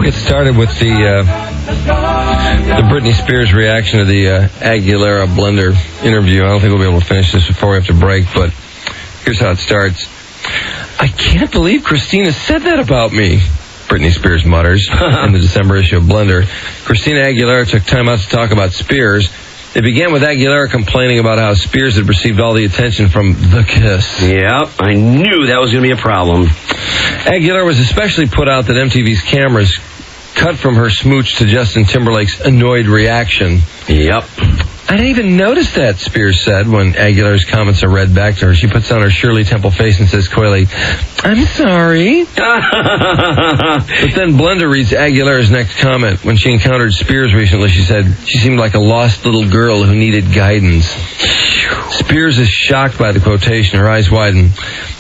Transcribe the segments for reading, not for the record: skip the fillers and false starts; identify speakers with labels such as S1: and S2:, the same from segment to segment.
S1: We'll get started with the Britany Spears reaction to the Aguilera Blender interview. I don't think we'll be able to finish this before we have to break, but here's how it starts. I can't believe Christina said that about me, Britany Spears mutters in the December issue of Blender. Christina Aguilera took time out to talk about Spears. It began with Aguilera complaining about how Spears had received all the attention from The Kiss.
S2: Yep, I knew that was going to be a problem.
S1: Aguilera was especially put out that MTV's cameras cut from her smooch to Justin Timberlake's annoyed reaction.
S2: Yep.
S1: I didn't even notice that, Spears said when Aguilera's comments are read back to her. She puts on her Shirley Temple face and says coyly, I'm sorry. But then Blender reads Aguilera's next comment. When she encountered Spears recently, she said she seemed like a lost little girl who needed guidance. Spears is shocked by the quotation. Her eyes widen.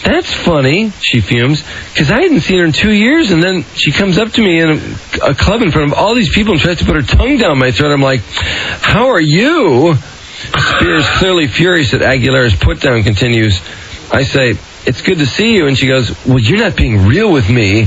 S1: That's funny, she fumes, because I hadn't seen her in 2 years, and then she comes up to me in a club in front of all these people and tries to put her tongue down my throat. I'm like, how are you? Spears, clearly furious at Aguilera's put-down, continues. I say, it's good to see you, and she goes, well, you're not being real with me.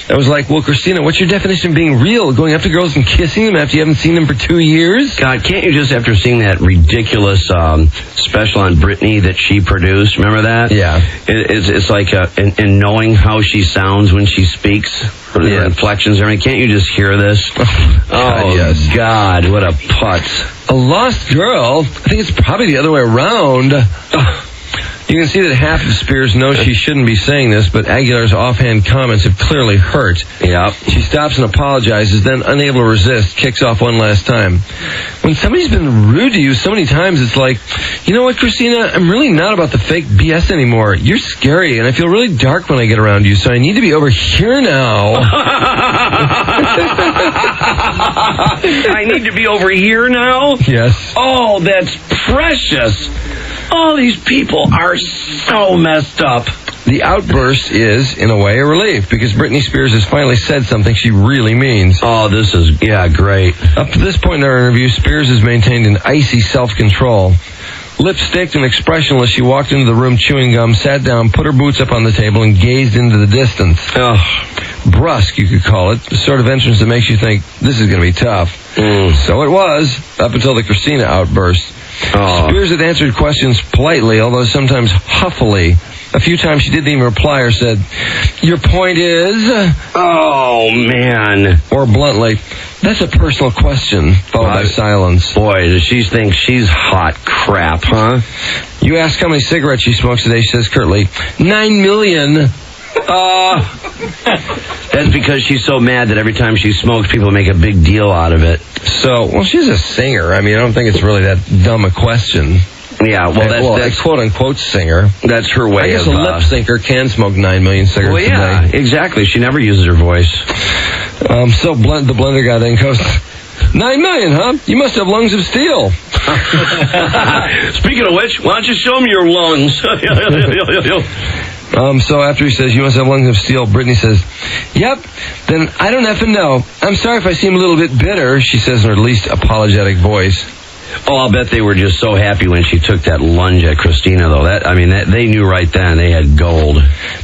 S1: I was like, well, Christina, what's your definition of being real? Going after girls and kissing them after you haven't seen them for 2 years?
S2: God, can't you just, after seeing that ridiculous special on Britney that she produced, remember that?
S1: Yeah.
S2: It's like, and knowing how she sounds when she speaks, her inflections, I mean, can't you just hear this?
S1: God, yes.
S2: God, what a putz.
S1: A lost girl? I think it's probably the other way around. You can see that half of Spears knows she shouldn't be saying this, but Aguilera's offhand comments have clearly hurt.
S2: Yeah.
S1: She stops and apologizes, then, unable to resist, kicks off one last time. When somebody's been rude to you so many times, it's like, you know what, Christina? I'm really not about the fake BS anymore. You're scary, and I feel really dark when I get around you, so I need to be over here now.
S2: I need to be over here now?
S1: Yes.
S2: Oh, that's precious. All these people are so messed up.
S1: The outburst is, in a way, a relief, because Britany Spears has finally said something she really means.
S2: Oh, this is, great.
S1: Up to this point in our interview, Spears has maintained an icy self-control. Lip-sticked and expressionless, she walked into the room chewing gum, sat down, put her boots up on the table, and gazed into the distance. Brusque, you could call it, the sort of entrance that makes you think, this is going to be tough. So it was, up until the Christina outburst. Spears had answered questions politely, although sometimes huffily. A few times she didn't even reply or said, your point is?
S2: Oh, man.
S1: Or bluntly, that's a personal question, followed by silence.
S2: Boy, does she think she's hot crap, huh?
S1: You ask how many cigarettes she smokes a day, she says curtly, 9 million.
S2: That's because she's so mad that every time she smokes, people make a big deal out of it.
S1: So, well, she's a singer. I mean, I don't think it's really that dumb a question.
S2: Yeah, well, that's
S1: a quote-unquote singer.
S2: That's her way
S1: I guess
S2: of...
S1: a lip syncer can smoke 9 million cigarettes a day.
S2: Exactly. She never uses her voice.
S1: So the Blender guy then goes, 9 million, huh? You must have lungs of steel.
S2: Speaking of which, why don't you show me your lungs?
S1: So after he says, you must have lungs of steel, Britany says, yep, then I don't effing know. I'm sorry if I seem a little bit bitter, she says in her least apologetic voice.
S2: Oh, I'll bet they were just so happy when she took that lunge at Christina, though. They knew right then they had gold.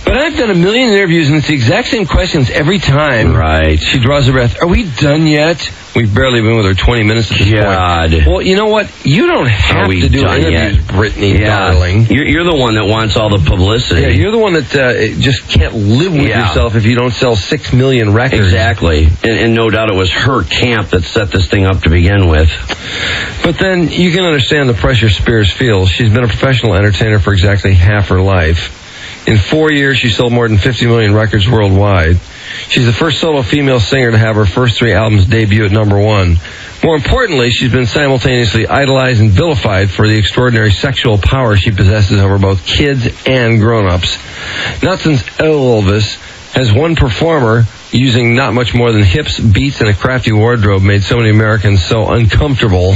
S1: But I've done a million interviews, and it's the exact same questions every time.
S2: Right.
S1: She draws a breath. Are we done yet? We've barely been with her 20 minutes at this point. Well, you know what? You don't have to do interviews, Britany, darling.
S2: You're the one that wants all the publicity.
S1: Yeah, you're the one that just can't live with yourself if you don't sell 6 million records.
S2: Exactly. And no doubt it was her camp that set this thing up to begin with.
S1: But then you can understand the pressure Spears feels. She's been a professional entertainer for exactly half her life. In 4 years, she sold more than 50 million records worldwide. She's the first solo female singer to have her first 3 albums debut at #1. More importantly, she's been simultaneously idolized and vilified for the extraordinary sexual power she possesses over both kids and grown-ups. Not since Elvis has one performer, using not much more than hips, beats, and a crafty wardrobe, made so many Americans so uncomfortable.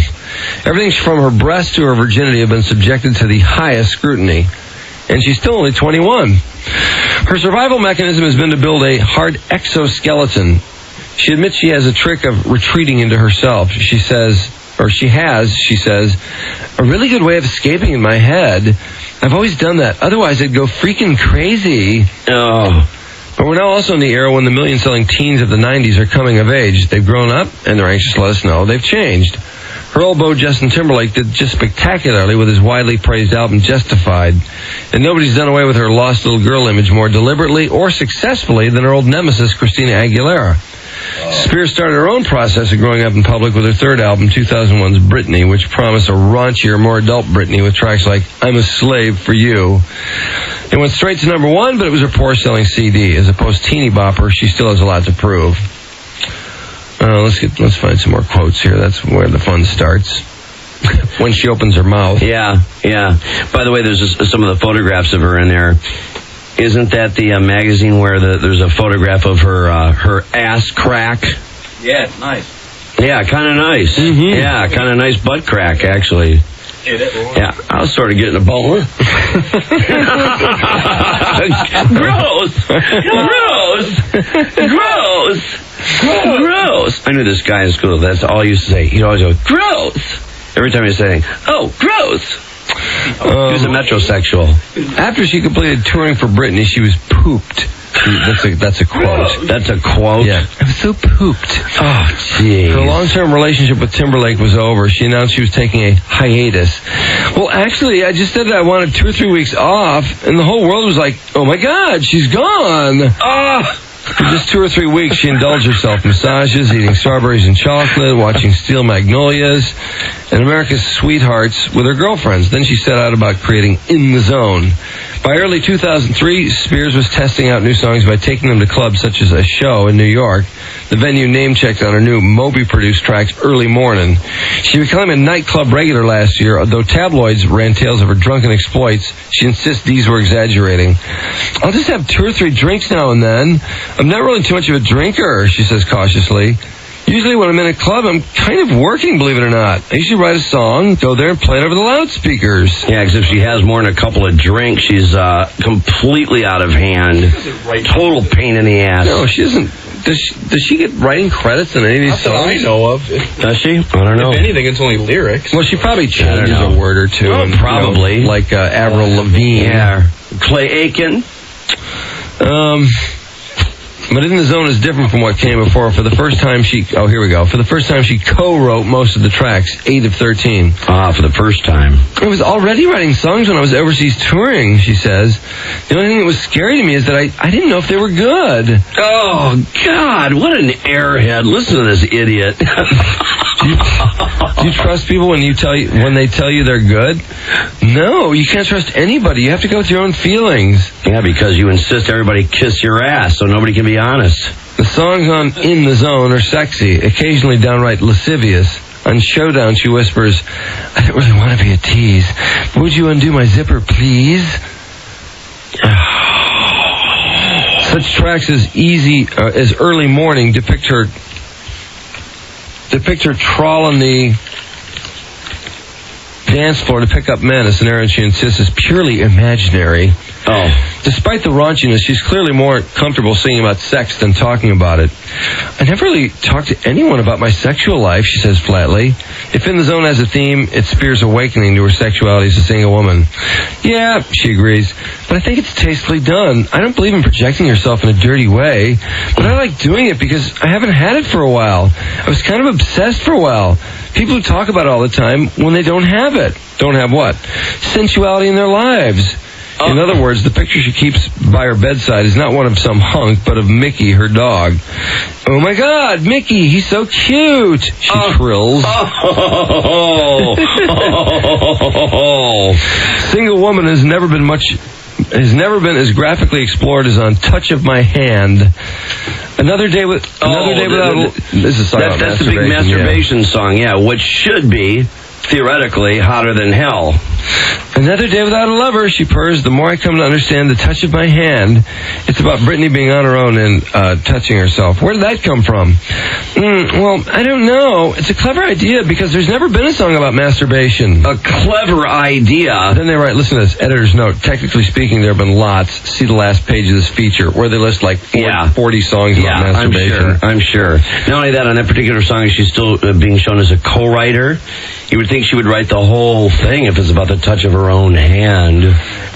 S1: Everything from her breast to her virginity have been subjected to the highest scrutiny. And she's still only 21. Her survival mechanism has been to build a hard exoskeleton. She admits she has a trick of retreating into herself. She says, a really good way of escaping in my head. I've always done that. Otherwise, I'd go freaking crazy.
S2: Oh.
S1: But we're now also in the era when the million-selling teens of the 90s are coming of age. They've grown up, and they're anxious to let us know they've changed. Her old beau, Justin Timberlake, did just spectacularly with his widely praised album, Justified. And nobody's done away with her lost little girl image more deliberately or successfully than her old nemesis, Christina Aguilera. Spears started her own process of growing up in public with her third album, 2001's Britany, which promised a raunchier, more adult Britney with tracks like I'm a Slave for You. It went straight to number one, but it was her poor-selling CD. As a post-teeny bopper, she still has a lot to prove. Let's find some more quotes here. That's where the fun starts. When she opens her mouth.
S2: Yeah. By the way, there's some of the photographs of her in there. Isn't that the magazine where there's a photograph of her ass crack?
S3: Yeah, it's nice.
S2: Yeah, kind of nice.
S1: Mm-hmm.
S2: Yeah, kind of nice butt crack, actually. Yeah, I was sort of getting a boner. Gross. I knew this guy in school. That's all he used to say. He'd always go, gross. Every time he'd say, oh, gross. He was a metrosexual.
S1: After she completed touring for Britney, she was pooped. That's a quote.
S2: That's a quote?
S1: Yeah. I was so pooped.
S2: Oh, jeez.
S1: Her long-term relationship with Timberlake was over. She announced she was taking a hiatus. Well, actually, I just said that I wanted 2 or 3 weeks off, and the whole world was like, oh my God, she's gone. For just 2 or 3 weeks, she indulged herself in massages, eating strawberries and chocolate, watching Steel Magnolias, and America's Sweethearts with her girlfriends. Then she set out about creating In the Zone. By early 2003, Spears was testing out new songs by taking them to clubs such as A Show in New York. The venue name-checked on her new Moby-produced tracks Early Morning. She became a nightclub regular last year, though tabloids ran tales of her drunken exploits. She insists these were exaggerating. I'll just have 2 or 3 drinks now and then. I'm not really too much of a drinker, she says cautiously. Usually when I'm in a club, I'm kind of working, believe it or not. I usually write a song, go there and play it over the loudspeakers.
S2: Yeah, because if she has more than a couple of drinks, she's completely out of hand. Total pain in the ass.
S1: No, she doesn't. Does she get writing credits in any of these songs?
S3: I know of.
S2: Does she? I don't know.
S3: If anything, it's only lyrics.
S1: Well, she probably changes a word or two.
S2: Oh, probably.
S1: You know, like Avril Lavigne.
S2: Yeah. Clay Aiken.
S1: But In the Zone is different from what came before. For the first time she co-wrote most of the tracks, 8 of 13.
S2: For the first time.
S1: I was already writing songs when I was overseas touring, she says. The only thing that was scary to me is that I didn't know if they were good.
S2: Oh, God, what an airhead. Listen to this idiot.
S1: Do you trust people when they tell you they're good? No, you can't trust anybody. You have to go with your own feelings.
S2: Yeah, because you insist everybody kiss your ass so nobody can be honest.
S1: The songs on In the Zone are sexy, occasionally downright lascivious. On Showdown, she whispers, I don't really want to be a tease. Would you undo my zipper, please? Such tracks as Early Morning depict her trawling the dance floor to pick up men, a scenario she insists is purely imaginary.
S2: Oh.
S1: Despite the raunchiness, she's clearly more comfortable singing about sex than talking about it. I never really talked to anyone about my sexual life, she says flatly. If In the Zone has a theme, it's Spears' awakening to her sexuality as a single woman. Yeah, she agrees, but I think it's tastefully done. I don't believe in projecting yourself in a dirty way, but I like doing it because I haven't had it for a while. I was kind of obsessed for a while. People who talk about it all the time when they don't have it. Don't have what? Sensuality in their lives. In other words, the picture she keeps by her bedside is not one of some hunk, but of Mickey, her dog. Oh my God, Mickey, he's so cute, she trills. Single Woman has never been as graphically explored as on Touch of My Hand. Another day without. This is
S2: that's the big masturbation song, yeah, which should be theoretically hotter than hell.
S1: Another day without a lover, she purrs. The more I come to understand the touch of my hand, it's about Britney being on her own and touching herself. Where did that come from? Well, I don't know. It's a clever idea because there's never been a song about masturbation.
S2: A clever idea?
S1: Then they write, listen to this, editor's note. Technically speaking, there have been lots. See the last page of this feature where they list like 40 songs about masturbation.
S2: I'm sure. Not only that, on that particular song, she's still being shown as a co-writer. You would think she would write the whole thing if it's about the touch of her own hand.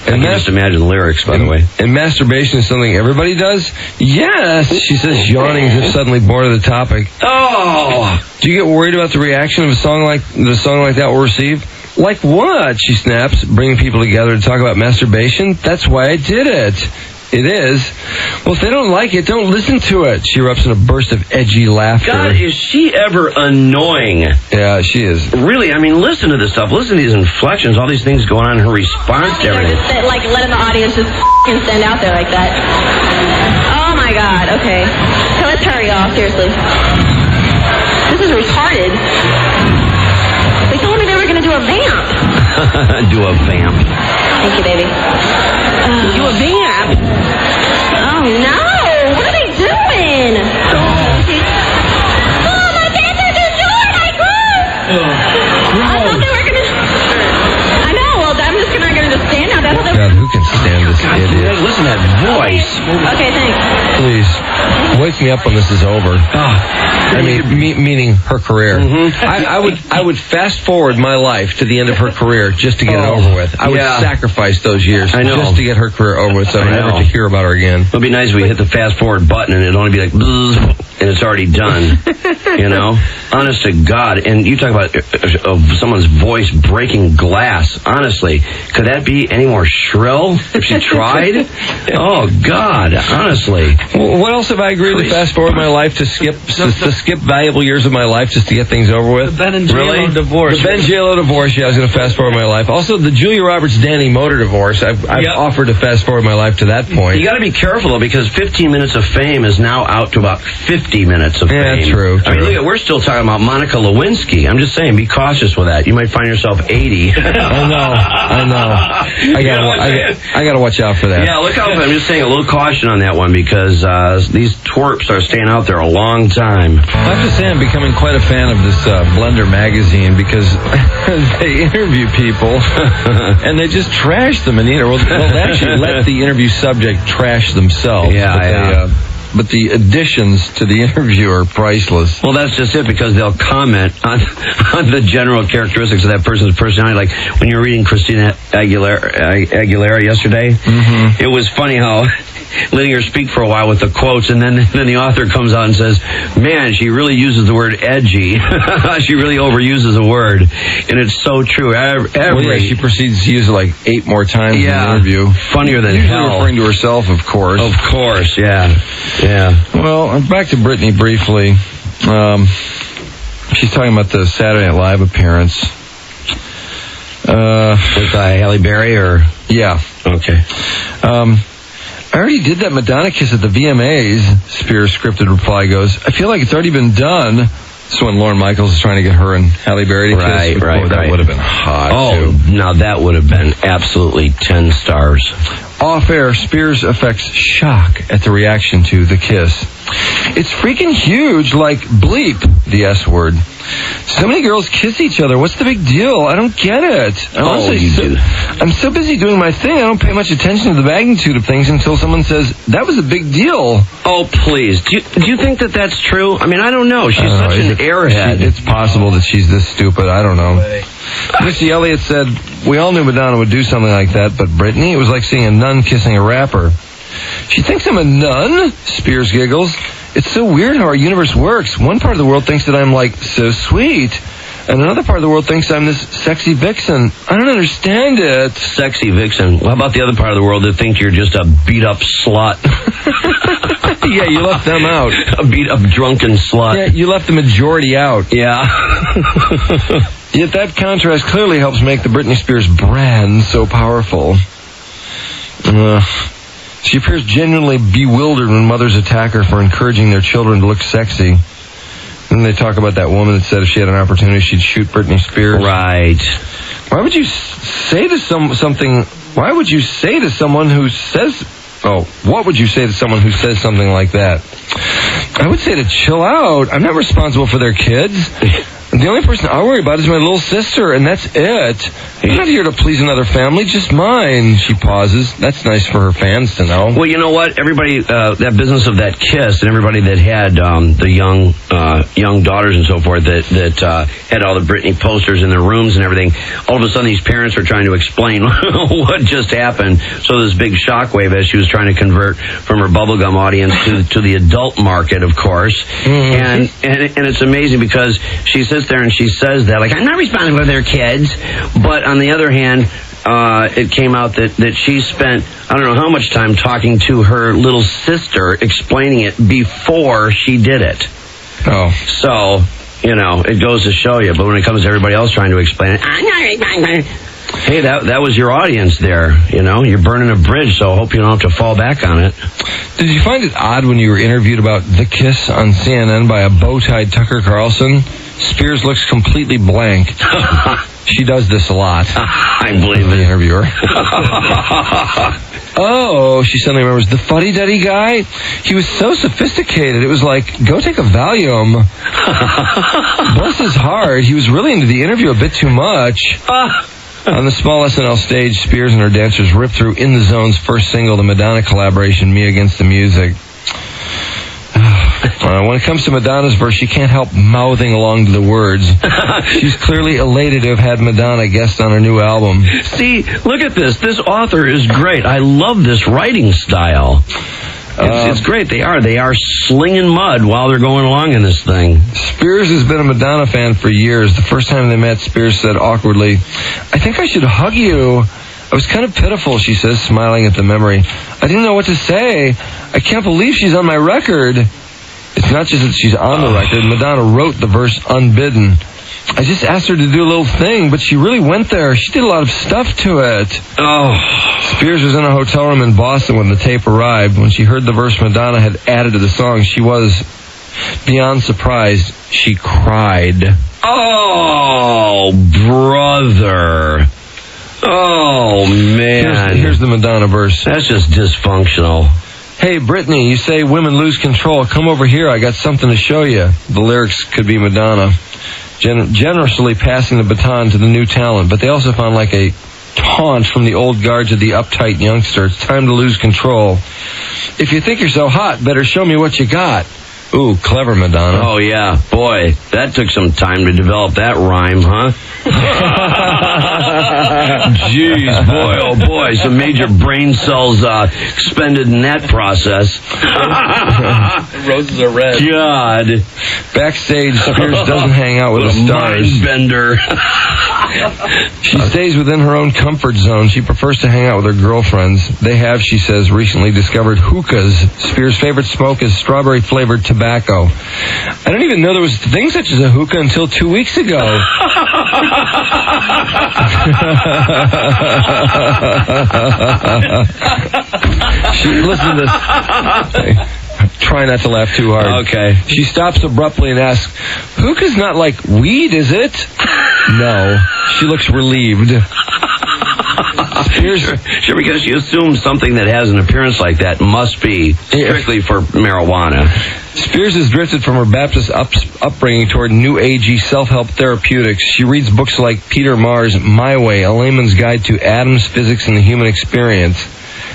S2: I can just imagine the lyrics, by the way.
S1: And masturbation is something everybody does? Yes, she says, yawning as if suddenly bored of the topic.
S2: Oh!
S1: Do you get worried about the reaction of a song like that will receive? Like what? She snaps, bringing people together to talk about masturbation. That's why I did it. It is. Well, if they don't like it, don't listen to it. She erupts in a burst of edgy laughter.
S2: God, is she ever annoying?
S1: Yeah, she is.
S2: Really, I mean, listen to this stuff. Listen to these inflections, all these things going on in her response to everything.
S4: Just like letting the audience just stand out there like that. Oh my God. Okay. So let's hurry, y'all. Seriously. This is retarded. They told me they were going to do a vamp.
S2: Do a vamp.
S4: Thank you, baby. Do a vamp. Oh no! What are they doing? Oh, my pants are too short. I thought they were gonna. I know. Well, I'm just not gonna just stand now. That's what
S1: God, who can stand this idiot?
S2: Listen to that voice.
S4: Okay, thanks.
S1: Please, wake me up when this is over. I mean, meaning her career.
S2: Mm-hmm.
S1: I would fast forward my life to the end of her career just to get it over with. I would sacrifice those years just to get her career over with, so I never to hear about her again.
S2: It'll be nice if we hit the fast forward button and it'll only be like, and it's already done. You know? Honest to God. And you talk about someone's voice breaking glass. Honestly, could that be any more shrill if she tried? Oh, God. Honestly.
S1: Well, what else have I agreed to fast forward my life to skip valuable years of my life just to get things over with?
S3: The Ben and J-Lo divorce.
S1: The Ben J-Lo divorce, yeah, I was going to fast forward my life. Also, the Julia Roberts-Danny Motor divorce. I've offered to fast forward my life to that point.
S2: You got to be careful, though, because 15 minutes of fame is now out to about 50 minutes of fame.
S1: Yeah, true.
S2: I mean, look, we're still talking about Monica Lewinsky. I'm just saying, be cautious with that. You might find yourself 80.
S1: I know. I got to watch out for that.
S2: Yeah, look out. I'm just saying a little caution on that one because these twerps are staying out there a long time.
S1: I have to say I'm becoming quite a fan of this Blender magazine because they interview people and they just trash them. And they actually let the interview subject trash themselves. But the additions to the interview are priceless.
S2: Well, that's just it, because they'll comment on the general characteristics of that person's personality. Like when you were reading Christina Aguilera yesterday, it was funny how letting her speak for a while with the quotes, and then the author comes out and says, man, she really uses the word edgy. She really overuses a word. And it's so true.
S1: She proceeds to use it like 8 more times in the interview.
S2: Funnier than
S1: usually
S2: hell.
S1: Referring to herself, of course.
S2: Of course, yeah.
S1: Well, back to Britany briefly. She's talking about the Saturday Night Live appearance.
S2: With Halle Berry, or?
S1: Yeah.
S2: Okay.
S1: I already did that Madonna kiss at the VMAs, Spears' scripted reply goes. I feel like it's already been done. So when Lorne Michaels is trying to get her and Halle Berry to kiss, that would have been hot, too.
S2: Now that would have been absolutely 10 stars.
S1: Off-air, Spears affects shock at the reaction to the kiss. It's freaking huge, like bleep, the S word. So many girls kiss each other. What's the big deal? I don't get it. I'm so busy doing my thing, I don't pay much attention to the magnitude of things until someone says, that was a big deal.
S2: Oh, please. Do you think that that's true? I mean, I don't know. She's such an airhead.
S1: It's possible that she's this stupid. I don't know. Missy Elliott said, we all knew Madonna would do something like that, but Britany, it was like seeing a nun kissing a rapper. She thinks I'm a nun? Spears giggles. It's so weird how our universe works. One part of the world thinks that I'm, like, so sweet, and another part of the world thinks I'm this sexy vixen. I don't understand it.
S2: Sexy vixen. How about the other part of the world that think you're just a beat-up slut?
S1: Yeah, you left them out.
S2: A beat-up drunken slut.
S1: Yeah, you left the majority out.
S2: Yeah.
S1: Yet that contrast clearly helps make the Britney Spears brand so powerful. She appears genuinely bewildered when mothers attack her for encouraging their children to look sexy. And they talk about that woman that said if she had an opportunity, she'd shoot Britney Spears.
S2: Right.
S1: Why would you say to something? Why would you say to someone who says? What would you say to someone who says something like that? I would say to chill out. I'm not responsible for their kids. The only person I worry about is my little sister, and that's it. I'm not here to please another family, just mine. She pauses. That's nice for her fans to know.
S2: Well, you know what? Everybody, that business of that kiss, and everybody that had the young daughters and so forth that had all the Britney posters in their rooms and everything, all of a sudden these parents are trying to explain what just happened. So this big shockwave as she was trying to convert from her bubblegum audience to the adult market, of course. And it's amazing because she sits there and she says that, like, I'm not responsible for their kids. But on the other hand, it came out that she spent, I don't know how much time talking to her little sister, explaining it before she did it.
S1: Oh.
S2: So, it goes to show you. But when it comes to everybody else trying to explain it, I'm not responsible. Hey, that was your audience there. You're burning a bridge, so I hope you don't have to fall back on it.
S1: Did you find it odd when you were interviewed about the kiss on CNN by a bow-tied Tucker Carlson? Spears looks completely blank. She does this a lot.
S2: I believe
S1: the
S2: it.
S1: interviewer. Oh, she suddenly remembers the fuddy-duddy guy. He was so sophisticated. It was like, go take a Valium. Bless his heart. He was really into the interview a bit too much. On the small SNL stage, Spears and her dancers ripped through In the Zone's first single, the Madonna collaboration, Me Against the Music. When it comes to Madonna's verse, she can't help mouthing along to the words. She's clearly elated to have had Madonna guest on her new album.
S2: See, look at this. This author is great. I love this writing style. It's great. They are slinging mud while they're going along in this thing.
S1: Spears has been a Madonna fan for years. The first time they met, Spears said awkwardly, I think I should hug you. I was kind of pitiful, she says, smiling at the memory. I didn't know what to say. I can't believe she's on my record. It's not just that she's on the record. Madonna wrote the verse unbidden. I just asked her to do a little thing, but she really went there. She did a lot of stuff to it.
S2: Oh.
S1: Spears was in a hotel room in Boston when the tape arrived. When she heard the verse Madonna had added to the song, she was beyond surprised. She cried.
S2: Oh, brother. Oh, man.
S1: Here's the Madonna verse.
S2: That's just dysfunctional.
S1: Hey, Britany, you say women lose control. Come over here. I got something to show you. The lyrics could be Madonna generously passing the baton to the new talent, but they also found like a taunt from the old guard to the uptight youngster. It's time to lose control. If you think you're so hot, better show me what you got. Ooh, clever, Madonna.
S2: Oh, yeah. Boy, that took some time to develop that rhyme, huh? Jeez, boy, oh boy, some major brain cells expended in that process.
S3: Roses are red.
S2: God.
S1: Backstage, Spears doesn't hang out with the stars.
S2: Mind bender.
S1: She stays within her own comfort zone. She prefers to hang out with her girlfriends. They have, she says, recently discovered hookahs. Spears' favorite smoke is strawberry-flavored tobacco. I didn't even know there was a thing such as a hookah until 2 weeks ago. Listen to this. Try not to laugh too hard.
S2: Okay.
S1: She stops abruptly and asks, hookah's not like weed, is it? No. She looks relieved.
S2: Sure, because she assumes something that has an appearance like that must be strictly for marijuana.
S1: Spears has drifted from her Baptist upbringing toward new agey self-help therapeutics. She reads books like Peter Marr's My Way, A Layman's Guide to Atoms, Physics, and the Human Experience.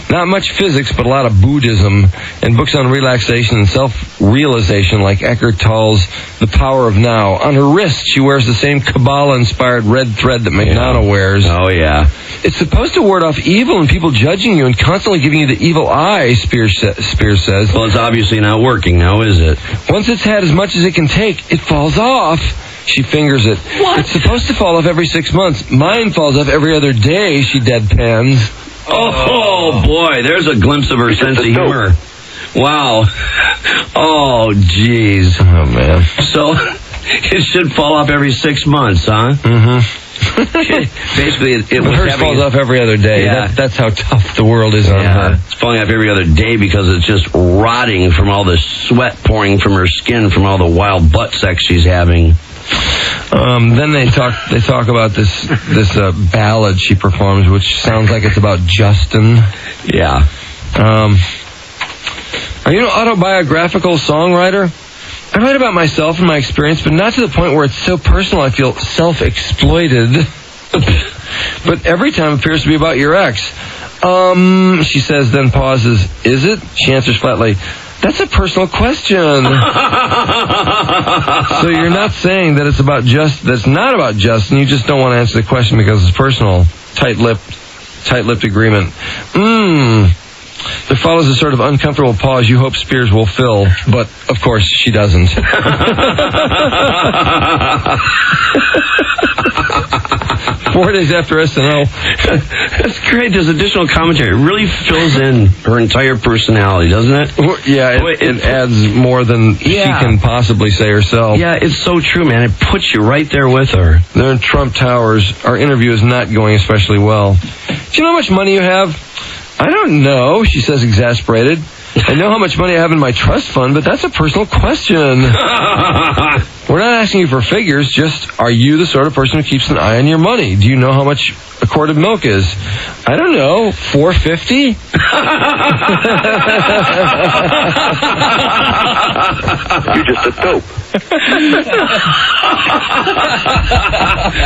S1: Not much physics, but a lot of Buddhism, and books on relaxation and self-realization like Eckhart Tolle's The Power of Now. On her wrist, she wears the same Kabbalah-inspired red thread that Madonna wears.
S2: Oh, yeah.
S1: It's supposed to ward off evil and people judging you and constantly giving you the evil eye, Spears says.
S2: Well, it's obviously not working now, is it?
S1: Once it's had as much as it can take, it falls off. She fingers it.
S4: What?
S1: It's supposed to fall off every 6 months. Mine falls off every other day, she deadpans.
S2: Oh, boy, there's a glimpse of her sense of humor. Wow. Oh, jeez.
S1: Oh, man.
S2: So, it should fall off every 6 months, huh?
S1: Mm-hmm.
S2: Basically, it was
S1: hers falls off every other day.
S2: Yeah.
S1: That's how tough the world is on her.
S2: It's falling off every other day because it's just rotting from all the sweat pouring from her skin from all the wild butt sex she's having.
S1: Then they talk about this ballad she performs, which sounds like it's about Justin.
S2: Yeah.
S1: Are you an autobiographical songwriter? I write about myself and my experience, but not to the point where it's so personal I feel self-exploited. But every time it appears to be about your ex. She says, then pauses. Is it? She answers flatly, that's a personal question. So you're not saying that that's not about Justin, you just don't want to answer the question because it's personal. Tight-lipped agreement. There follows a sort of uncomfortable pause you hope Spears will fill, but of course she doesn't. 4 days after SNL.
S2: That's great. There's additional commentary. It really fills in her entire personality, doesn't it?
S1: Yeah, it adds more than she can possibly say herself.
S2: Yeah, it's so true, man. It puts you right there with her.
S1: They're in Trump Towers. Our interview is not going especially well. Do you know how much money you have? I don't know, she says, exasperated. I know how much money I have in my trust fund, but that's a personal question. We're not asking you for figures, just are you the sort of person who keeps an eye on your money? Do you know how much a quart of milk is? I don't know, $4.50?
S5: You're just a dope.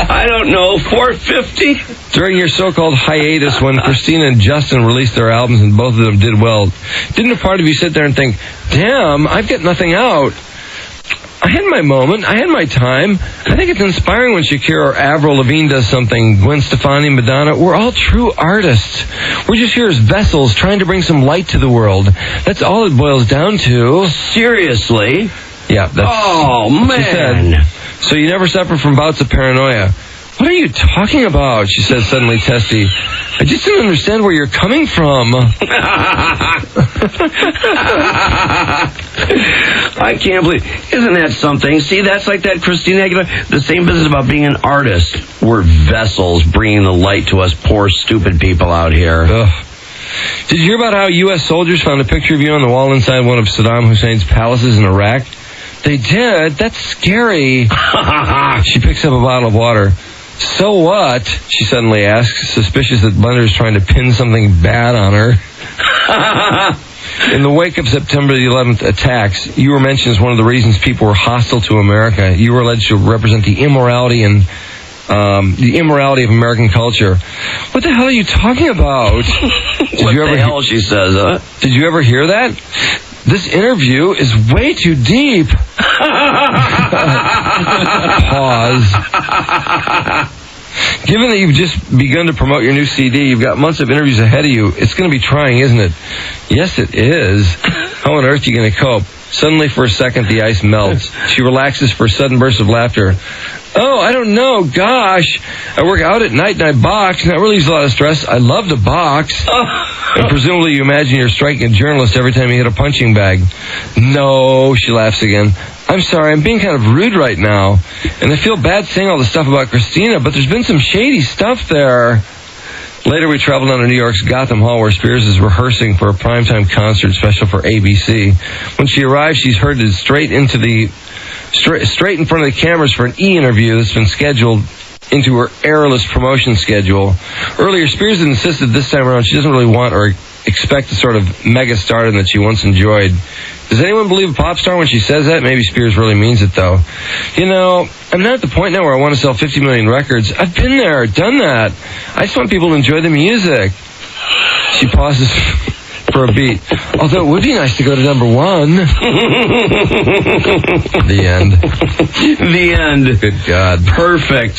S2: I don't know, $4.50?
S1: During your so-called hiatus when Christina and Justin released their albums and both of them did well, didn't a part of you sit there and think, damn, I've got nothing out? I had my moment. I had my time. I think it's inspiring when Shakira or Avril Lavigne does something. Gwen Stefani, Madonna. We're all true artists. We're just here as vessels trying to bring some light to the world. That's all it boils down to.
S2: Seriously?
S1: Yeah.
S2: Oh, man.
S1: She said, so you never suffer from bouts of paranoia. What are you talking about? She said, suddenly testy. I just didn't understand where you're coming from.
S2: I can't believe. Isn't that something? See, that's like that Christina Aguilera. The same business about being an artist. We're vessels bringing the light to us poor, stupid people out here.
S1: Ugh. Did you hear about how U.S. soldiers found a picture of you on the wall inside one of Saddam Hussein's palaces in Iraq? They did? That's scary. She picks up a bottle of water. So what? She suddenly asks, suspicious that Blender is trying to pin something bad on her. In the wake of September the 11th attacks, you were mentioned as one of the reasons people were hostile to America. You were alleged to represent the immorality of American culture. What the hell are you talking about?
S2: What the hell, she says, huh?
S1: Did you ever hear that? This interview is way too deep. Pause. Given that you've just begun to promote your new CD, you've got months of interviews ahead of you. It's going to be trying, isn't it? Yes, it is. How on earth are you going to cope? Suddenly, for a second, the ice melts. She relaxes for a sudden burst of laughter. Oh, I don't know. Gosh. I work out at night and I box, and that relieves a lot of stress. I love to box. And presumably you imagine you're striking a journalist every time you hit a punching bag. No, she laughs again. I'm sorry, I'm being kind of rude right now. And I feel bad saying all the stuff about Christina, but there's been some shady stuff there. Later, we traveled down to New York's Gotham Hall, where Spears is rehearsing for a primetime concert special for ABC. When she arrives, she's herded straight in front of the cameras for an E-interview that's been scheduled into her airless promotion schedule. Earlier, Spears had insisted this time around she doesn't really want or expect the sort of mega stardom that she once enjoyed. Does anyone believe a pop star when she says that? Maybe Spears really means it, though. You know, I'm not at the point now where I want to sell 50 million records. I've been there, done that. I just want people to enjoy the music. She pauses for a beat. Although it would be nice to go to number one. The end.
S2: The end.
S1: Good God.
S2: Perfect.